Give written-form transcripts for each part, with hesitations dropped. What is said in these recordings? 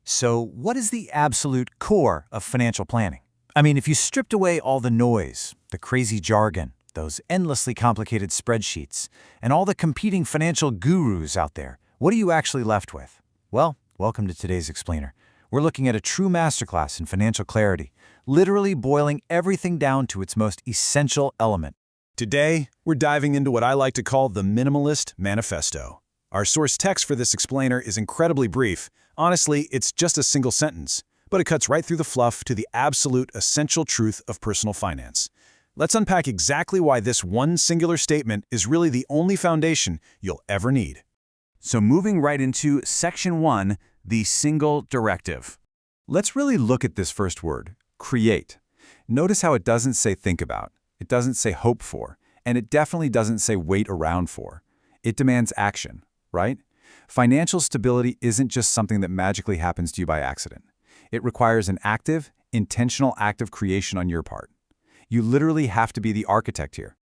So, what is the absolute core of financial planning? I mean, if you stripped away all the noise, the crazy jargon, those endlessly complicated spreadsheets, and all the competing financial gurus out there, what are you actually left with? Well, welcome to today's Explainer. We're looking at a true masterclass in financial clarity, literally boiling everything down to its most essential element. Today, we're diving into what I like to call the Minimalist Manifesto. Our source text for this explainer is incredibly brief. Honestly, it's just a single sentence, but it cuts right through the fluff to the absolute essential truth of personal finance. Let's unpack exactly why this one singular statement is really the only foundation you'll ever need. So moving right into Section 1, the single directive. Let's really look at this first word, create. Notice how it doesn't say think about, it doesn't say hope for, and it definitely doesn't say wait around for. It demands action, right? Financial stability isn't just something that magically happens to you by accident. It requires an active, intentional act of creation on your part. You literally have to be the architect here.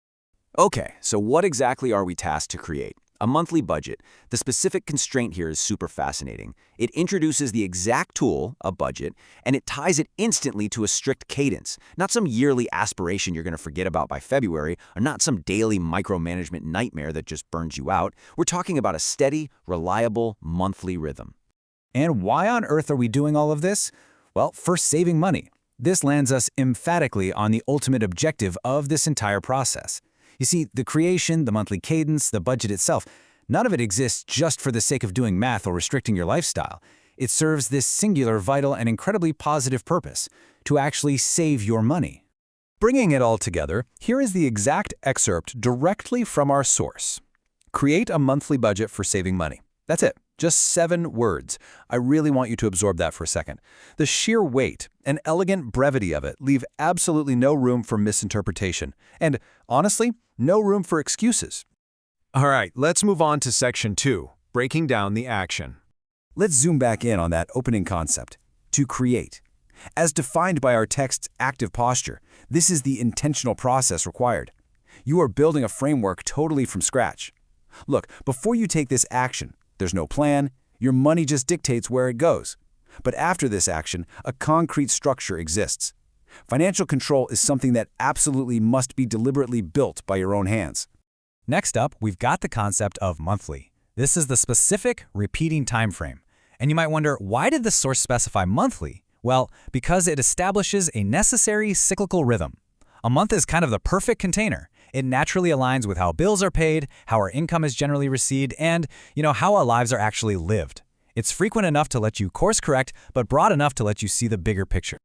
Okay, so what exactly are we tasked to create? A monthly budget. The specific constraint here is super fascinating. It introduces the exact tool, a budget, and it ties it instantly to a strict cadence. Not some yearly aspiration you're going to forget about by February, or not some daily micromanagement nightmare that just burns you out. We're talking about a steady, reliable, monthly rhythm. And why on earth are we doing all of this? Well, first, saving money. This lands us emphatically on the ultimate objective of this entire process. You see, the creation, the monthly cadence, the budget itself, none of it exists just for the sake of doing math or restricting your lifestyle. It serves this singular, vital, and incredibly positive purpose, to actually save your money. Bringing it all together, here is the exact excerpt directly from our source. Create a monthly budget for saving money. That's it. Just 7 words. I really want you to absorb that for a second. The sheer weight and elegant brevity of it leave absolutely no room for misinterpretation. And honestly, no room for excuses. All right, let's move on to Section 2, breaking down the action. Let's zoom back in on that opening concept, to create. As defined by our text's active posture, this is the intentional process required. You are building a framework totally from scratch. Look, before you take this action, there's no plan, your money just dictates where it goes. But after this action, a concrete structure exists. Financial control is something that absolutely must be deliberately built by your own hands. Next up, we've got the concept of monthly. This is the specific, repeating time frame. And you might wonder, why did the source specify monthly? Well, because it establishes a necessary cyclical rhythm. A month is kind of the perfect container. It naturally aligns with how bills are paid, how our income is generally received, and, how our lives are actually lived. It's frequent enough to let you course correct, but broad enough to let you see the bigger picture.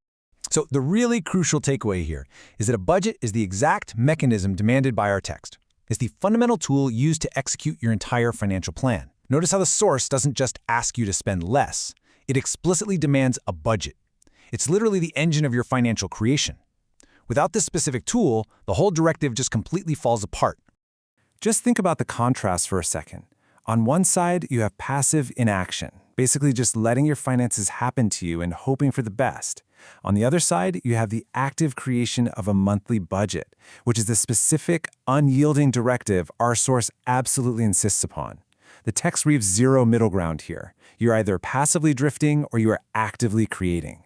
So the really crucial takeaway here is that a budget is the exact mechanism demanded by our text. It's the fundamental tool used to execute your entire financial plan. Notice how the source doesn't just ask you to spend less. It explicitly demands a budget. It's literally the engine of your financial creation. Without this specific tool, the whole directive just completely falls apart. Just think about the contrast for a second. On one side, you have passive inaction, basically just letting your finances happen to you and hoping for the best. On the other side, you have the active creation of a monthly budget, which is the specific, unyielding directive our source absolutely insists upon. The text leaves zero middle ground here. You're either passively drifting or you are actively creating.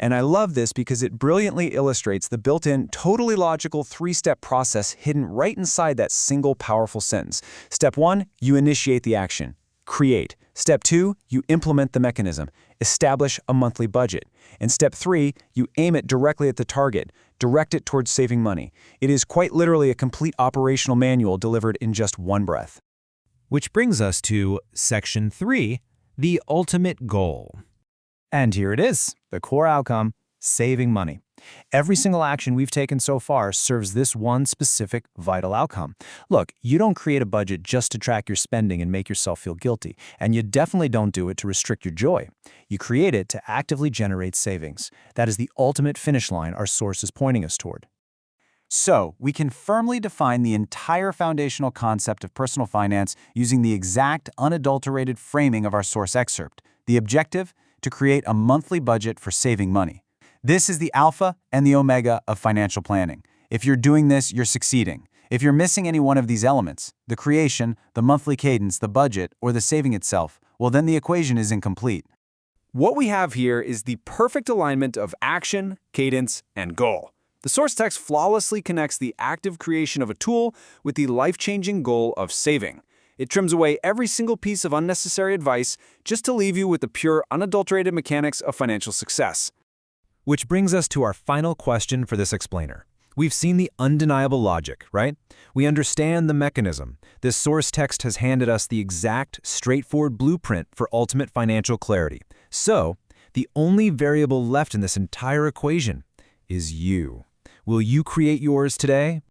And I love this because it brilliantly illustrates the built-in, totally logical 3-step process hidden right inside that single powerful sentence. Step 1, you initiate the action. Create. Step 2, you implement the mechanism. Establish a monthly budget. And step 3, you aim it directly at the target. Direct it towards saving money. It is quite literally a complete operational manual delivered in just one breath. Which brings us to Section 3, the ultimate goal. And here it is, the core outcome, saving money. Every single action we've taken so far serves this one specific vital outcome. Look, you don't create a budget just to track your spending and make yourself feel guilty, and you definitely don't do it to restrict your joy. You create it to actively generate savings. That is the ultimate finish line our source is pointing us toward. So, we can firmly define the entire foundational concept of personal finance using the exact, unadulterated framing of our source excerpt. The objective? To create a monthly budget for saving money. This is the alpha and the omega of financial planning. If you're doing this, you're succeeding. If you're missing any one of these elements, the creation, the monthly cadence, the budget, or the saving itself, well then the equation is incomplete. What we have here is the perfect alignment of action, cadence, and goal. The source text flawlessly connects the active creation of a tool with the life-changing goal of saving. It trims away every single piece of unnecessary advice just to leave you with the pure, unadulterated mechanics of financial success. Which brings us to our final question for this explainer. We've seen the undeniable logic, right? We understand the mechanism. This source text has handed us the exact, straightforward blueprint for ultimate financial clarity. So, the only variable left in this entire equation is you. Will you create yours today?